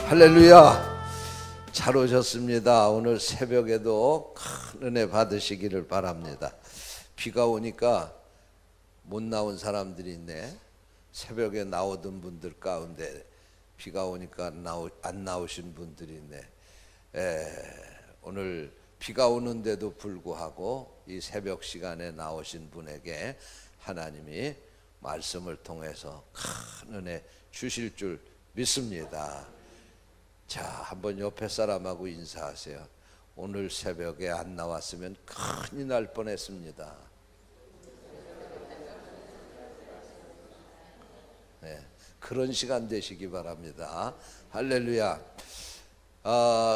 할렐루야. 잘 오셨습니다. 오늘 새벽에도 큰 은혜 받으시기를 바랍니다. 비가 오니까 못 나온 사람들이 있네. 새벽에 나오던 분들 가운데 비가 오니까 안 나오신 분들이 있네. 오늘 비가 오는데도 불구하고 이 새벽 시간에 나오신 분에게 하나님이 말씀을 통해서 큰 은혜 주실 줄 믿습니다. 자, 한번 옆에 사람하고 인사하세요. 오늘 새벽에 안 나왔으면 큰일 날 뻔했습니다. 네, 그런 시간 되시기 바랍니다. 할렐루야.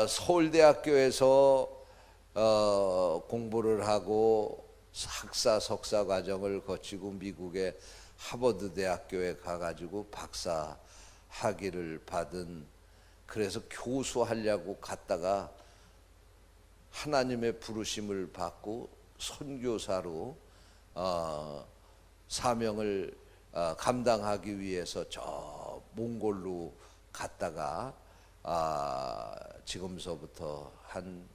서울대학교에서 공부를 하고 학사 석사 과정을 거치고 미국의 하버드 대학교에 가가지고 박사 학위를 받은, 그래서 교수하려고 갔다가 하나님의 부르심을 받고 선교사로 사명을 감당하기 위해서 저 몽골로 갔다가 지금서부터 한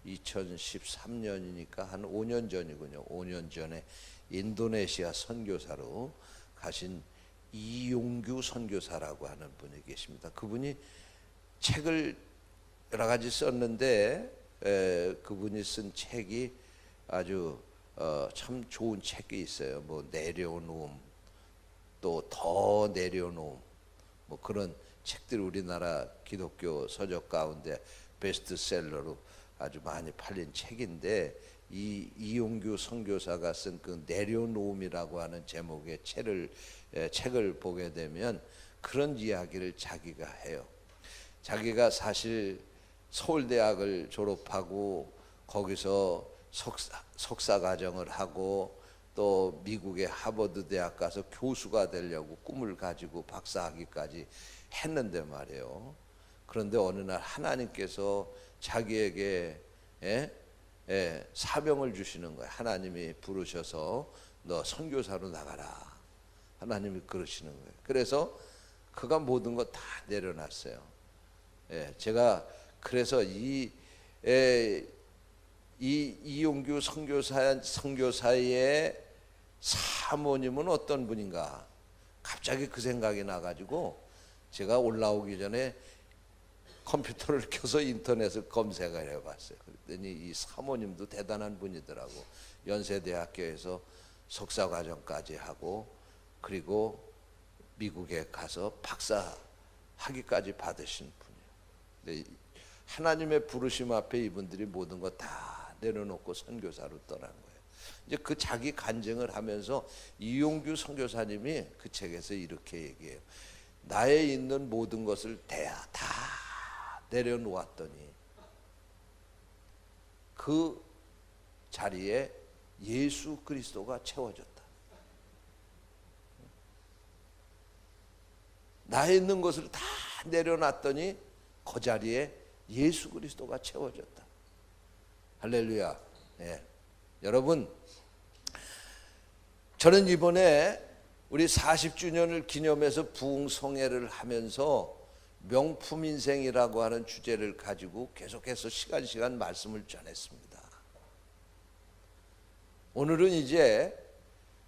2013년이니까 한 5년 전이군요. 5년 전에 인도네시아 선교사로 가신 이용규 선교사라고 하는 분이 계십니다. 그분이 책을 여러 가지 썼는데 그분이 쓴 책이 아주 참 좋은 책이 있어요. 뭐 내려놓음, 또 더 내려놓음, 뭐 그런 책들이 우리나라 기독교 서적 가운데 베스트셀러로 아주 많이 팔린 책인데, 이 이용규 선교사가 쓴 그 내려놓음이라고 하는 제목의 책을 보게 되면 그런 이야기를 자기가 해요. 자기가 사실 서울대학을 졸업하고 거기서 석사 과정을 하고 또 미국의 하버드 대학 가서 교수가 되려고 꿈을 가지고 박사학위까지 했는데 말이에요. 그런데 어느 날 하나님께서 자기에게 사명을 주시는 거예요. 하나님이 부르셔서 너 선교사로 나가라. 하나님이 그러시는 거예요. 그래서 그가 모든 거 다 내려놨어요. 제가 그래서 이용규 선교사의 사모님은 어떤 분인가 갑자기 그 생각이 나가지고 제가 올라오기 전에 컴퓨터를 켜서 인터넷을 검색을 해봤어요. 그랬더니 이 사모님도 대단한 분이더라고. 연세대학교에서 석사과정까지 하고 그리고 미국에 가서 박사 학위까지 받으신 분이에요. 근데 하나님의 부르심 앞에 이분들이 모든 거 다 내려놓고 선교사로 떠난 거예요. 이제 그 자기 간증을 하면서 이용규 선교사님이 그 책에서 이렇게 얘기해요. 나에 있는 모든 것을 다 내려놓았더니 그 자리에 예수 그리스도가 채워졌다. 나에 있는 것을 다 내려놨더니 그 자리에 예수 그리스도가 채워졌다. 할렐루야. 여러분, 저는 이번에 우리 40주년을 기념해서 부흥성회를 하면서 명품인생이라고 하는 주제를 가지고 계속해서 시간 말씀을 전했습니다. 오늘은 이제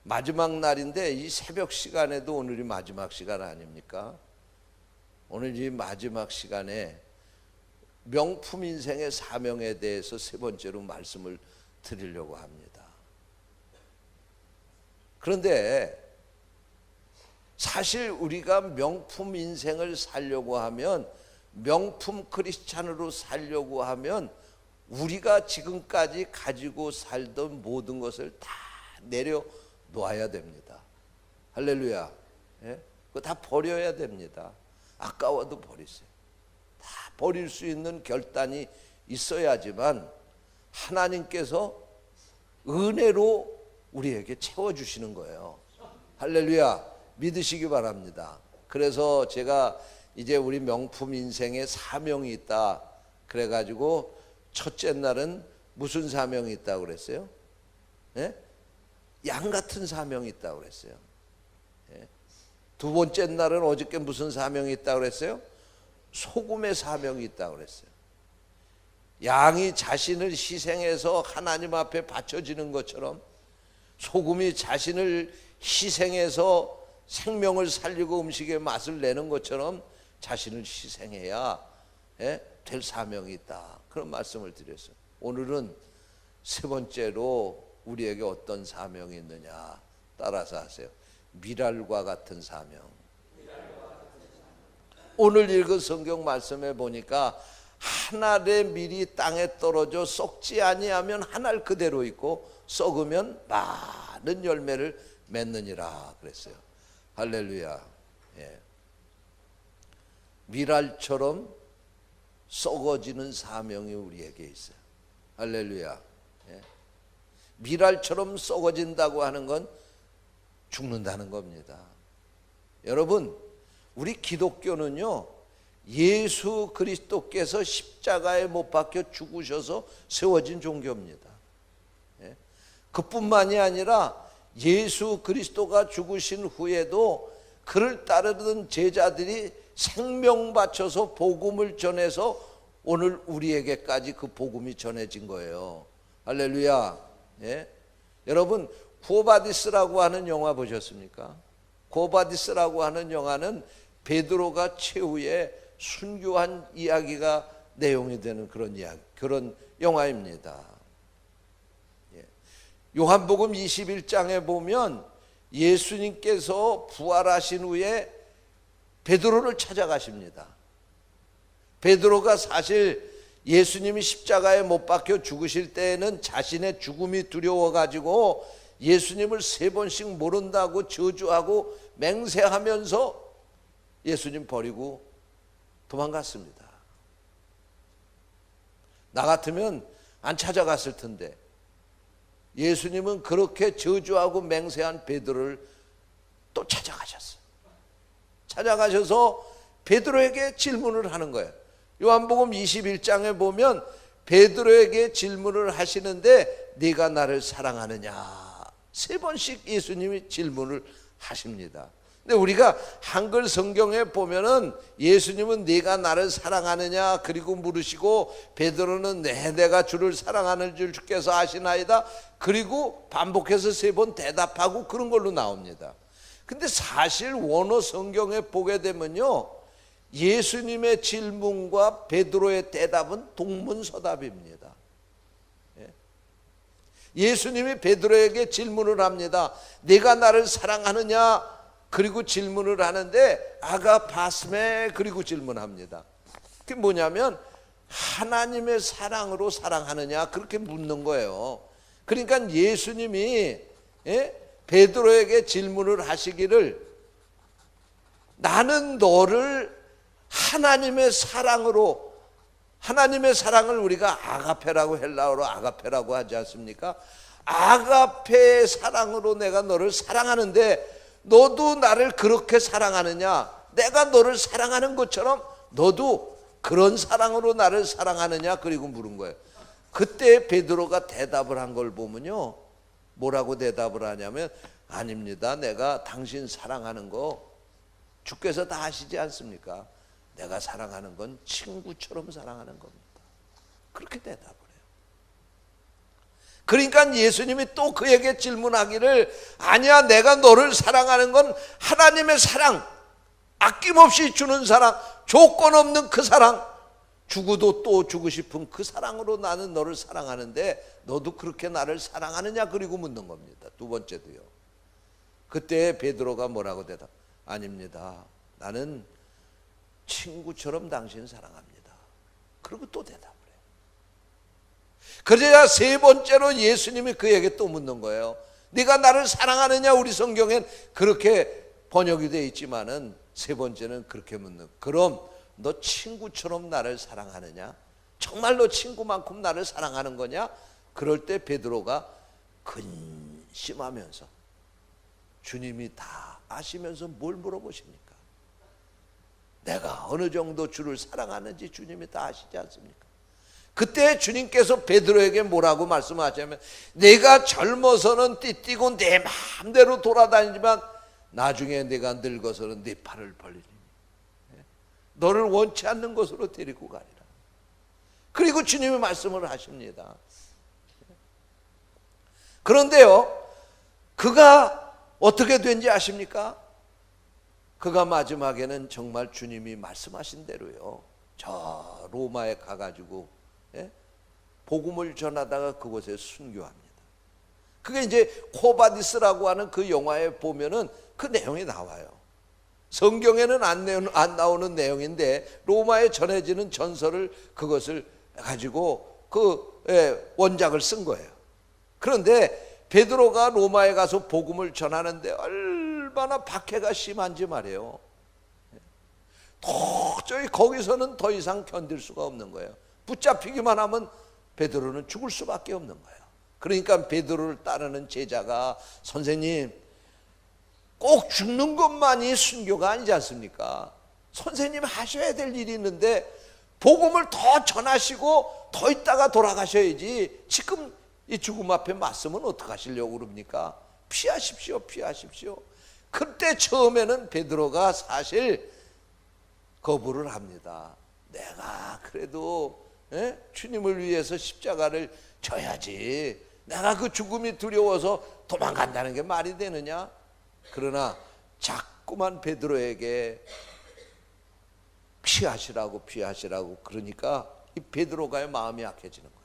마지막 날인데 이 새벽 시간에도 오늘이 마지막 시간 아닙니까? 오늘 이 마지막 시간에 명품인생의 사명에 대해서 세 번째로 말씀을 드리려고 합니다. 그런데 사실 우리가 명품 인생을 살려고 하면, 명품 크리스찬으로 살려고 하면 우리가 지금까지 가지고 살던 모든 것을 다 내려놓아야 됩니다. 할렐루야. 그거 다 버려야 됩니다. 아까워도 버리세요. 다 버릴 수 있는 결단이 있어야지만 하나님께서 은혜로 우리에게 채워주시는 거예요. 할렐루야. 믿으시기 바랍니다. 그래서 제가 이제 우리 명품 인생에 사명이 있다 그래가지고 첫째 날은 무슨 사명이 있다고 그랬어요? 양 같은 사명이 있다고 그랬어요. 두 번째 날은 어저께 무슨 사명이 있다고 그랬어요? 소금의 사명이 있다고 그랬어요. 양이 자신을 희생해서 하나님 앞에 바쳐지는 것처럼 소금이 자신을 희생해서 생명을 살리고 음식의 맛을 내는 것처럼 자신을 희생해야 될 사명이 있다. 그런 말씀을 드렸어요. 오늘은 세 번째로 우리에게 어떤 사명이 있느냐 따라서 하세요. 미랄과 같은 사명. 오늘 읽은 성경 말씀에 보니까 한 알의 밀이 땅에 떨어져 썩지 아니하면 한 알 그대로 있고 썩으면 많은 열매를 맺느니라 그랬어요. 할렐루야. 예. 미랄처럼 썩어지는 사명이 우리에게 있어요. 할렐루야. 예. 미랄처럼 썩어진다고 하는 건 죽는다는 겁니다. 여러분, 우리 기독교는요, 예수 그리스도께서 십자가에 못 박혀 죽으셔서 세워진 종교입니다. 예? 그뿐만이 아니라 예수 그리스도가 죽으신 후에도 그를 따르던 제자들이 생명 바쳐서 복음을 전해서 오늘 우리에게까지 그 복음이 전해진 거예요. 할렐루야. 예? 여러분, 쿠오바디스라고 하는 영화 보셨습니까? 쿠오바디스라고 하는 영화는 베드로가 최후에 순교한 이야기가 내용이 되는 그런 영화입니다. 예. 요한복음 21장에 보면 예수님께서 부활하신 후에 베드로를 찾아가십니다. 베드로가 사실 예수님이 십자가에 못 박혀 죽으실 때에는 자신의 죽음이 두려워가지고 예수님을 3번씩 모른다고 저주하고 맹세하면서 예수님 버리고 도망갔습니다. 나 같으면 안 찾아갔을 텐데 예수님은 그렇게 저주하고 맹세한 베드로를 또 찾아가셨어요. 찾아가셔서 베드로에게 질문을 하는 거예요. 요한복음 21장에 보면 베드로에게 질문을 하시는데 네가 나를 사랑하느냐 3번씩 예수님이 질문을 하십니다. 근데 우리가 한글 성경에 보면은 예수님은 네가 나를 사랑하느냐 그리고 물으시고 베드로는 내가 주를 사랑하는 줄 주께서 아시나이다 그리고 반복해서 3번 대답하고 그런 걸로 나옵니다. 근데 사실 원어 성경에 보게 되면요 예수님의 질문과 베드로의 대답은 동문서답입니다. 예수님이 베드로에게 질문을 합니다. 네가 나를 사랑하느냐 그리고 질문을 하는데 아가파스메 그리고 질문합니다. 그게 뭐냐면 하나님의 사랑으로 사랑하느냐 그렇게 묻는 거예요. 그러니까 예수님이 베드로에게 질문을 하시기를 나는 너를 하나님의 사랑으로 하나님의 사랑을 우리가 아가페라고 헬라어로 아가페라고 하지 않습니까? 아가페의 사랑으로 내가 너를 사랑하는데 너도 나를 그렇게 사랑하느냐? 내가 너를 사랑하는 것처럼 너도 그런 사랑으로 나를 사랑하느냐? 그리고 물은 거예요. 그때 베드로가 대답을 한 걸 보면요. 뭐라고 대답을 하냐면 아닙니다. 내가 당신 사랑하는 거 주께서 다 아시지 않습니까? 내가 사랑하는 건 친구처럼 사랑하는 겁니다. 그렇게 대답을 해요. 그러니까 예수님이 또 그에게 질문하기를 아니야 내가 너를 사랑하는 건 하나님의 사랑 아낌없이 주는 사랑 조건 없는 그 사랑 죽어도 또 주고 싶은 그 사랑으로 나는 너를 사랑하는데 너도 그렇게 나를 사랑하느냐 그리고 묻는 겁니다. 두 번째도요. 그때 베드로가 뭐라고 대답 아닙니다. 나는 친구처럼 당신 사랑합니다. 그리고 또 대답을 해요. 그러자 3번째로 예수님이 그에게 또 묻는 거예요. 네가 나를 사랑하느냐? 우리 성경엔 그렇게 번역이 되어 있지만은 3번째는 그렇게 묻는. 그럼 너 친구처럼 나를 사랑하느냐? 정말로 친구만큼 나를 사랑하는 거냐? 그럴 때 베드로가 근심하면서 주님이 다 아시면서 뭘 물어보십니까? 내가 어느 정도 주를 사랑하는지 주님이 다 아시지 않습니까? 그때 주님께서 베드로에게 뭐라고 말씀하시냐면 내가 젊어서는 띠뛰고 내 마음대로 돌아다니지만 나중에 내가 늙어서는 네 팔을 벌리니 너를 원치 않는 곳으로 데리고 가리라. 그리고 주님이 말씀을 하십니다. 그런데요, 그가 어떻게 된지 아십니까? 그가 마지막에는 정말 주님이 말씀하신 대로요, 저 로마에 가가지고 복음을 전하다가 그곳에 순교합니다. 그게 이제 코바디스라고 하는 그 영화에 보면은 그 내용이 나와요. 성경에는 안 나오는 내용인데 로마에 전해지는 전설을 그것을 가지고 원작을 쓴 거예요. 그런데 베드로가 로마에 가서 복음을 전하는데 얼마나 박해가 심한지 말이에요. 도저히 거기서는 더 이상 견딜 수가 없는 거예요. 붙잡히기만 하면 베드로는 죽을 수밖에 없는 거예요. 그러니까 베드로를 따르는 제자가, 선생님, 꼭 죽는 것만이 순교가 아니지 않습니까? 선생님 하셔야 될 일이 있는데 복음을 더 전하시고 더 있다가 돌아가셔야지, 지금 이 죽음 앞에 맞서면 어떡하시려고 그럽니까? 피하십시오, 피하십시오. 그때 처음에는 베드로가 사실 거부를 합니다. 내가 그래도 주님을 위해서 십자가를 져야지, 내가 그 죽음이 두려워서 도망간다는 게 말이 되느냐? 그러나 자꾸만 베드로에게 피하시라고 그러니까 이 베드로가의 마음이 약해지는 거예요.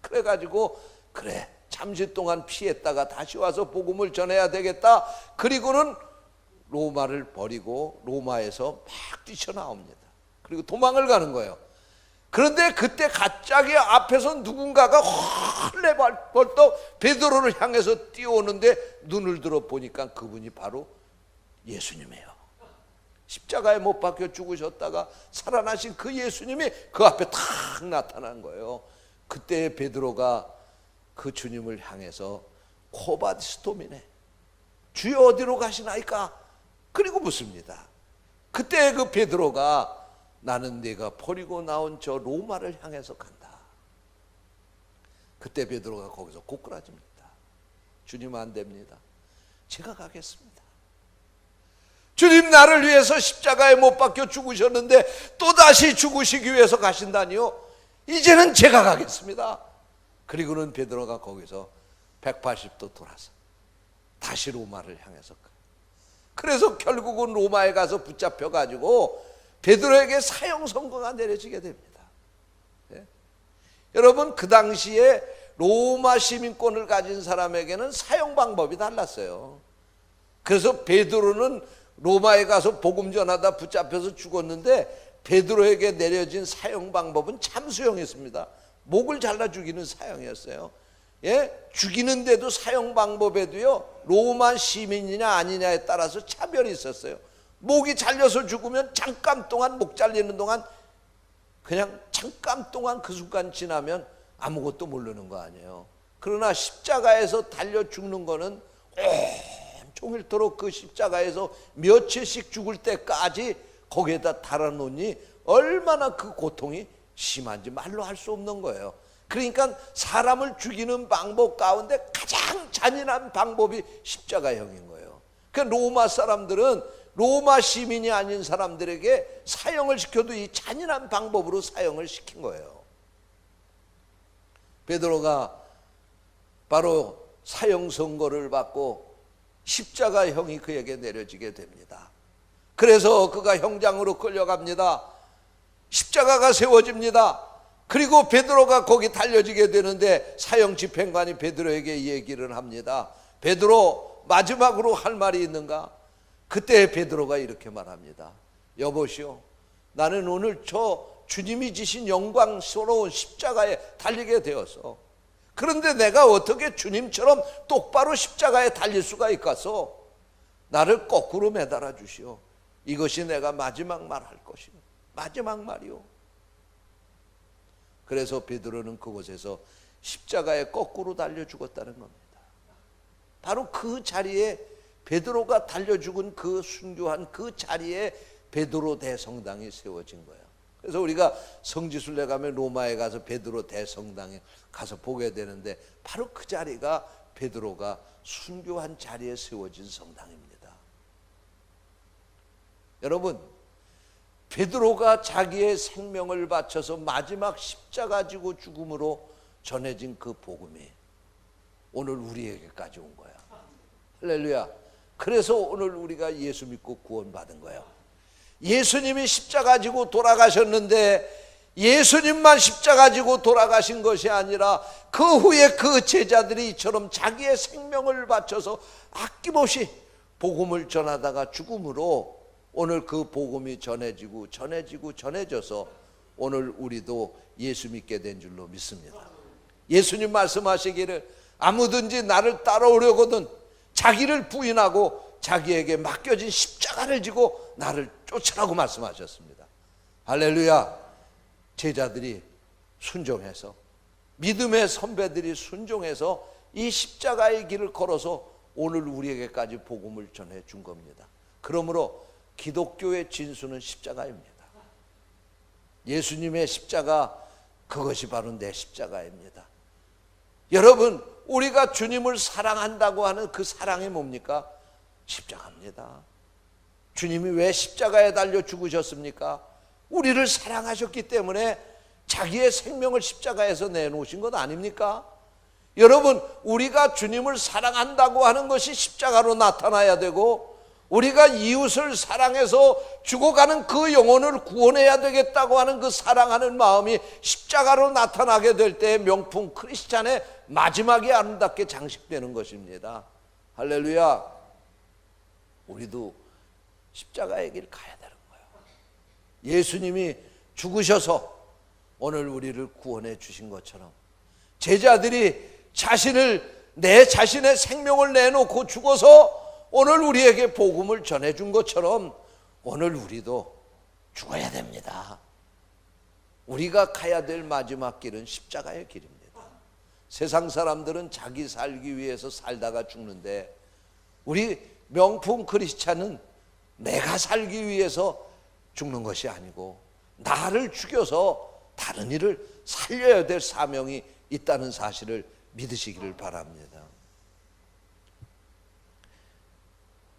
그래가지고 그래, 잠시 동안 피했다가 다시 와서 복음을 전해야 되겠다. 그리고는 로마를 버리고 로마에서 막 뛰쳐나옵니다. 그리고 도망을 가는 거예요. 그런데 그때 갑자기 앞에서 누군가가 헐레벌떡 베드로를 향해서 뛰어오는데 눈을 들어 보니까 그분이 바로 예수님이에요. 십자가에 못 박혀 죽으셨다가 살아나신 그 예수님이 그 앞에 탁 나타난 거예요. 그때 베드로가 그 주님을 향해서 코바디스토미네, 주여 어디로 가시나이까? 그리고 묻습니다. 그때 그 베드로가 나는 네가 버리고 나온 저 로마를 향해서 간다. 그때 베드로가 거기서 고꾸라집니다. 주님 안 됩니다. 제가 가겠습니다. 주님 나를 위해서 십자가에 못 박혀 죽으셨는데 또다시 죽으시기 위해서 가신다니요? 이제는 제가 가겠습니다. 그리고는 베드로가 거기서 180도 돌아서 다시 로마를 향해서 가. 그래서 결국은 로마에 가서 붙잡혀가지고 베드로에게 사형 선고가 내려지게 됩니다. 여러분, 그 당시에 로마 시민권을 가진 사람에게는 사형 방법이 달랐어요. 그래서 베드로는 로마에 가서 복음 전하다 붙잡혀서 죽었는데 베드로에게 내려진 사형 방법은 참수형이었습니다. 목을 잘라 죽이는 사형이었어요. 죽이는데도 사형 방법에도요, 로마 시민이냐 아니냐에 따라서 차별이 있었어요. 목이 잘려서 죽으면 잠깐 동안, 목 잘리는 동안, 그냥 잠깐 동안 그 순간 지나면 아무것도 모르는 거 아니에요. 그러나 십자가에서 달려 죽는 거는 온종일토록 그 십자가에서 며칠씩 죽을 때까지 거기에다 달아놓으니 얼마나 그 고통이 심한지 말로 할 수 없는 거예요. 그러니까 사람을 죽이는 방법 가운데 가장 잔인한 방법이 십자가형인 거예요. 그러니까 로마 사람들은 로마 시민이 아닌 사람들에게 사형을 시켜도 이 잔인한 방법으로 사형을 시킨 거예요. 베드로가 바로 사형 선고를 받고 십자가형이 그에게 내려지게 됩니다. 그래서 그가 형장으로 끌려갑니다. 십자가가 세워집니다. 그리고 베드로가 거기 달려지게 되는데 사형 집행관이 베드로에게 이 얘기를 합니다. 베드로, 마지막으로 할 말이 있는가? 그때 베드로가 이렇게 말합니다. 여보시오, 나는 오늘 저 주님이 지신 영광스러운 십자가에 달리게 되었어. 그런데 내가 어떻게 주님처럼 똑바로 십자가에 달릴 수가 있겠소? 나를 거꾸로 매달아 주시오. 이것이 내가 마지막 말 할 것이오. 마지막 말이오. 그래서 베드로는 그곳에서 십자가에 거꾸로 달려 죽었다는 겁니다. 바로 그 자리에, 베드로가 달려 죽은 그 순교한 그 자리에 베드로 대성당이 세워진 거예요. 그래서 우리가 성지순례 가면 로마에 가서 베드로 대성당에 가서 보게 되는데 바로 그 자리가 베드로가 순교한 자리에 세워진 성당입니다. 여러분, 베드로가 자기의 생명을 바쳐서 마지막 십자가 지고 죽음으로 전해진 그 복음이 오늘 우리에게까지 온 거야. 할렐루야. 그래서 오늘 우리가 예수 믿고 구원받은 거예요. 예수님이 십자가 지고 돌아가셨는데 예수님만 십자가 지고 돌아가신 것이 아니라 그 후에 그 제자들이 이처럼 자기의 생명을 바쳐서 아낌없이 복음을 전하다가 죽음으로 오늘 그 복음이 전해져서 오늘 우리도 예수 믿게 된 줄로 믿습니다. 예수님 말씀하시기를 아무든지 나를 따라오려거든 자기를 부인하고 자기에게 맡겨진 십자가를 지고 나를 쫓으라고 말씀하셨습니다. 할렐루야. 제자들이 순종해서, 믿음의 선배들이 순종해서 이 십자가의 길을 걸어서 오늘 우리에게까지 복음을 전해 준 겁니다. 그러므로 기독교의 진수는 십자가입니다. 예수님의 십자가, 그것이 바로 내 십자가입니다. 여러분, 우리가 주님을 사랑한다고 하는 그 사랑이 뭡니까? 십자가입니다. 주님이 왜 십자가에 달려 죽으셨습니까? 우리를 사랑하셨기 때문에 자기의 생명을 십자가에서 내놓으신 것 아닙니까? 여러분, 우리가 주님을 사랑한다고 하는 것이 십자가로 나타나야 되고, 우리가 이웃을 사랑해서 죽어가는 그 영혼을 구원해야 되겠다고 하는 그 사랑하는 마음이 십자가로 나타나게 될 때 명품 크리스찬의 마지막이 아름답게 장식되는 것입니다. 할렐루야. 우리도 십자가의 길 가야 되는 거예요. 예수님이 죽으셔서 오늘 우리를 구원해 주신 것처럼 제자들이 내 자신의 생명을 내놓고 죽어서 오늘 우리에게 복음을 전해준 것처럼 오늘 우리도 죽어야 됩니다. 우리가 가야 될 마지막 길은 십자가의 길입니다. 세상 사람들은 자기 살기 위해서 살다가 죽는데 우리 명품 크리스찬은 내가 살기 위해서 죽는 것이 아니고 나를 죽여서 다른 이를 살려야 될 사명이 있다는 사실을 믿으시기를 바랍니다.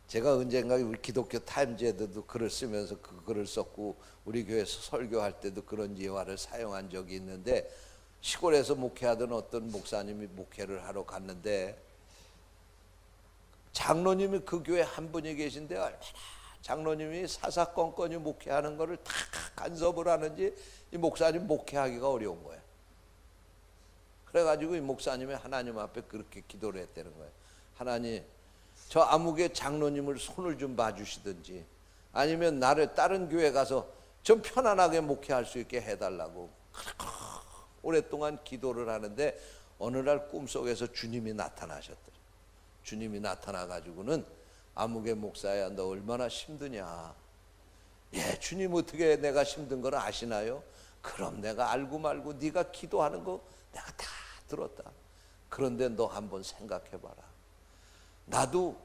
제가 언젠가 우리 기독교 타임즈에도 글을 쓰면서 그 글을 썼고 우리 교회에서 설교할 때도 그런 예화를 사용한 적이 있는데, 시골에서 목회하던 어떤 목사님이 목회를 하러 갔는데 장로님이 그 교회 한 분이 계신데 얼마나 장로님이 사사건건이 목회하는 거를 다 간섭을 하는지 이 목사님 목회하기가 어려운 거예요. 그래가지고 이 목사님이 하나님 앞에 그렇게 기도를 했다는 거예요. 하나님, 저 아무개 장로님을 손을 좀 봐주시든지 아니면 나를 다른 교회 가서 좀 편안하게 목회할 수 있게 해달라고 오랫동안 기도를 하는데 어느 날 꿈속에서 주님이 나타나셨더래요. 주님이 나타나가지고는 아무개 목사야, 너 얼마나 힘드냐. 예, 주님 어떻게 내가 힘든 걸 아시나요? 그럼 내가 알고 말고 네가 기도하는 거 내가 다 들었다. 그런데 너 한번 생각해봐라. 나도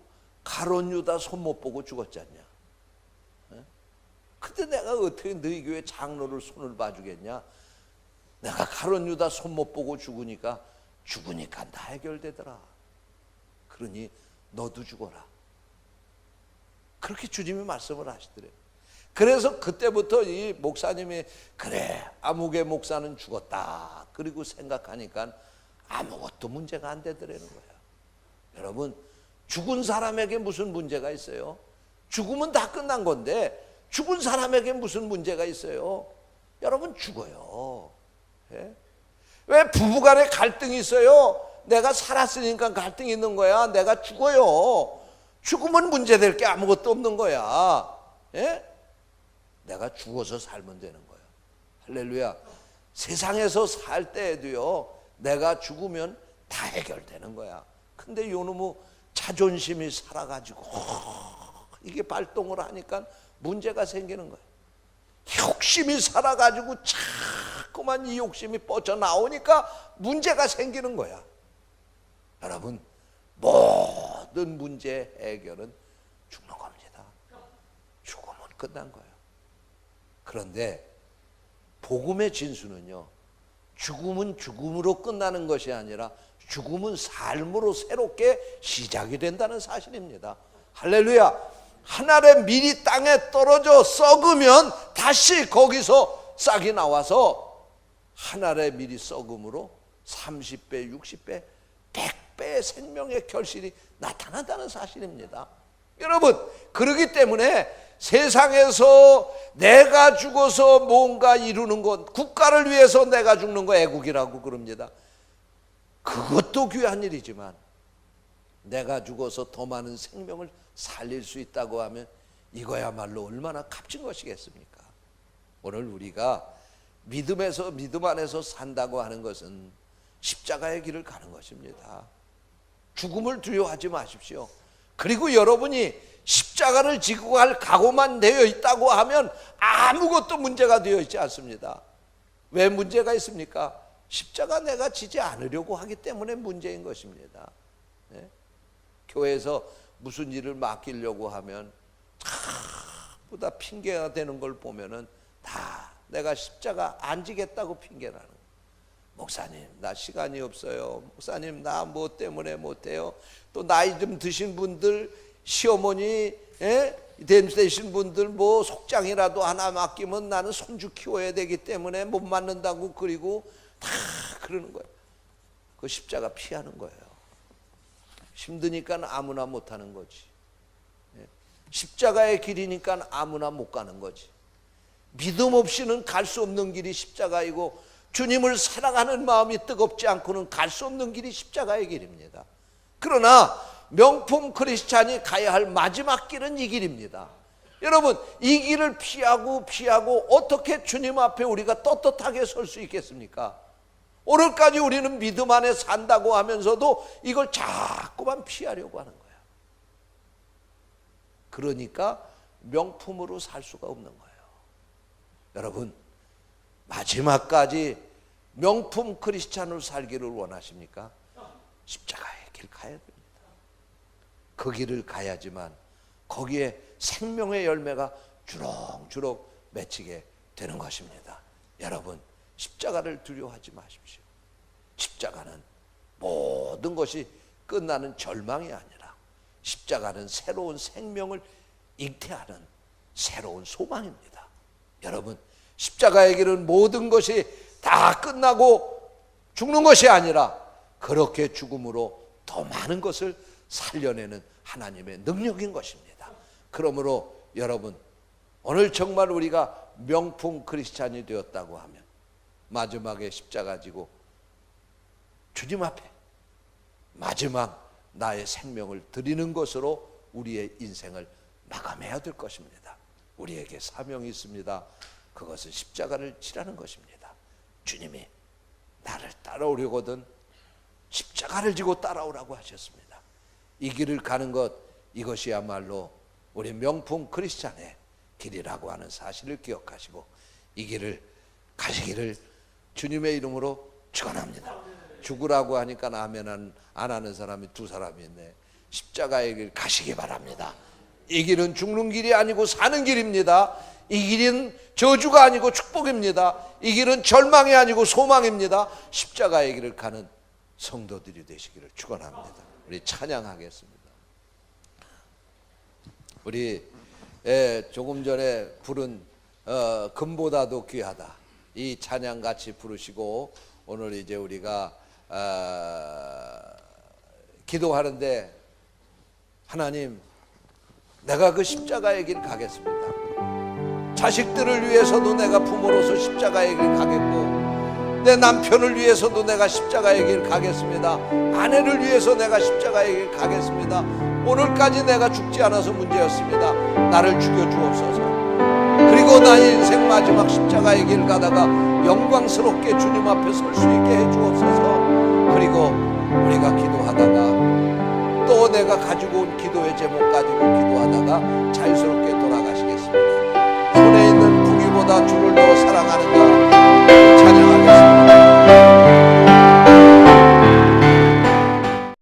가룟 유다 손 못 보고 죽었지 않냐? 예? 근데 내가 어떻게 너희 교회 장로를 손을 봐주겠냐? 내가 가룟 유다 손 못 보고 죽으니까 다 해결되더라. 그러니 너도 죽어라. 그렇게 주님이 말씀을 하시더래요. 그래서 그때부터 이 목사님이 그래, 아무개 목사는 죽었다. 그리고 생각하니까 아무것도 문제가 안 되더라는 거예요. 여러분, 죽은 사람에게 무슨 문제가 있어요? 죽으면 다 끝난 건데 죽은 사람에게 무슨 문제가 있어요? 여러분, 죽어요. 예? 왜 부부간에 갈등이 있어요? 내가 살았으니까 갈등이 있는 거야. 내가 죽어요. 죽으면 문제될 게 아무것도 없는 거야. 예? 내가 죽어서 살면 되는 거야. 할렐루야. 세상에서 살 때에도요, 내가 죽으면 다 해결되는 거야. 근데 요놈의 자존심이 살아가지고 이게 발동을 하니까 문제가 생기는 거야. 욕심이 살아가지고 자꾸만 이 욕심이 뻗쳐나오니까 문제가 생기는 거야. 여러분, 모든 문제 해결은 죽는 겁니다. 죽으면 끝난 거예요. 그런데 복음의 진수는요, 죽음은 죽음으로 끝나는 것이 아니라 죽음은 삶으로 새롭게 시작이 된다는 사실입니다. 할렐루야. 한 알의 밀이 땅에 떨어져 썩으면 다시 거기서 싹이 나와서 한 알의 밀이 썩음으로 30배, 60배, 100배의 생명의 결실이 나타난다는 사실입니다. 여러분, 그러기 때문에 세상에서 내가 죽어서 뭔가 이루는 것, 국가를 위해서 내가 죽는 거 애국이라고 그럽니다. 그것도 귀한 일이지만 내가 죽어서 더 많은 생명을 살릴 수 있다고 하면 이거야말로 얼마나 값진 것이겠습니까? 오늘 우리가 믿음에서, 믿음 안에서 산다고 하는 것은 십자가의 길을 가는 것입니다. 죽음을 두려워하지 마십시오. 그리고 여러분이 십자가를 지고 갈 각오만 되어 있다고 하면 아무것도 문제가 되어 있지 않습니다. 왜 문제가 있습니까? 십자가 내가 지지 않으려고 하기 때문에 문제인 것입니다. 네? 교회에서 무슨 일을 맡기려고 하면 전부 다 핑계가 되는 걸 보면은 다 내가 십자가 안 지겠다고 핑계라는 거예요. 목사님, 나 시간이 없어요. 목사님, 나 뭐 때문에 못해요. 또 나이 좀 드신 분들, 시어머니 되신 분들 뭐 속장이라도 하나 맡기면 나는 손주 키워야 되기 때문에 못 맡는다고, 그리고 다 그러는 거예요. 그 십자가 피하는 거예요. 힘드니까 아무나 못하는 거지. 십자가의 길이니까 아무나 못 가는 거지. 믿음 없이는 갈 수 없는 길이 십자가이고, 주님을 사랑하는 마음이 뜨겁지 않고는 갈 수 없는 길이 십자가의 길입니다. 그러나 명품 크리스찬이 가야 할 마지막 길은 이 길입니다. 여러분, 이 길을 피하고 어떻게 주님 앞에 우리가 떳떳하게 설 수 있겠습니까? 오늘까지 우리는 믿음 안에 산다고 하면서도 이걸 자꾸만 피하려고 하는 거예요. 그러니까 명품으로 살 수가 없는 거예요. 여러분, 마지막까지 명품 크리스찬으로 살기를 원하십니까? 십자가의 길 가야 됩니다. 그 길을 가야지만 거기에 생명의 열매가 주렁주렁 맺히게 되는 것입니다. 여러분, 십자가를 두려워하지 마십시오. 십자가는 모든 것이 끝나는 절망이 아니라 십자가는 새로운 생명을 잉태하는 새로운 소망입니다. 여러분, 십자가의 길은 모든 것이 다 끝나고 죽는 것이 아니라 그렇게 죽음으로 더 많은 것을 살려내는 하나님의 능력인 것입니다. 그러므로 여러분, 오늘 정말 우리가 명품 크리스찬이 되었다고 하면 마지막에 십자가 지고 주님 앞에 마지막 나의 생명을 드리는 것으로 우리의 인생을 마감해야 될 것입니다. 우리에게 사명이 있습니다. 그것은 십자가를 지라는 것입니다. 주님이 나를 따라오려거든 십자가를 지고 따라오라고 하셨습니다. 이 길을 가는 것, 이것이야말로 우리 명품 크리스찬의 길이라고 하는 사실을 기억하시고 이 길을 가시기를 주님의 이름으로 축원합니다. 죽으라고 하니까 아멘 안 하는 사람이 두 사람이 있네. 십자가의 길 가시기 바랍니다. 이 길은 죽는 길이 아니고 사는 길입니다. 이 길은 저주가 아니고 축복입니다. 이 길은 절망이 아니고 소망입니다. 십자가의 길을 가는 성도들이 되시기를 축원합니다. 우리 찬양하겠습니다. 우리 조금 전에 부른 금보다도 귀하다, 이 찬양 같이 부르시고 오늘 이제 우리가 기도하는데, 하나님, 내가 그 십자가의 길 가겠습니다. 자식들을 위해서도 내가 부모로서 십자가의 길 가겠고, 내 남편을 위해서도 내가 십자가의 길 가겠습니다. 아내를 위해서 내가 십자가의 길 가겠습니다. 오늘까지 내가 죽지 않아서 문제였습니다. 나를 죽여주옵소서. 그리고 나의 인생 마지막 십자가의 길 가다가 영광스럽게 주님 앞에 설 수 있게 해주옵소서. 그리고 우리가 기도하다가 또 내가 가지고 온 기도의 제목 가지고 기도하다가 자유스럽게 돌아가시겠습니다. 손에 있는 부귀보다 주를 더 사랑하는가,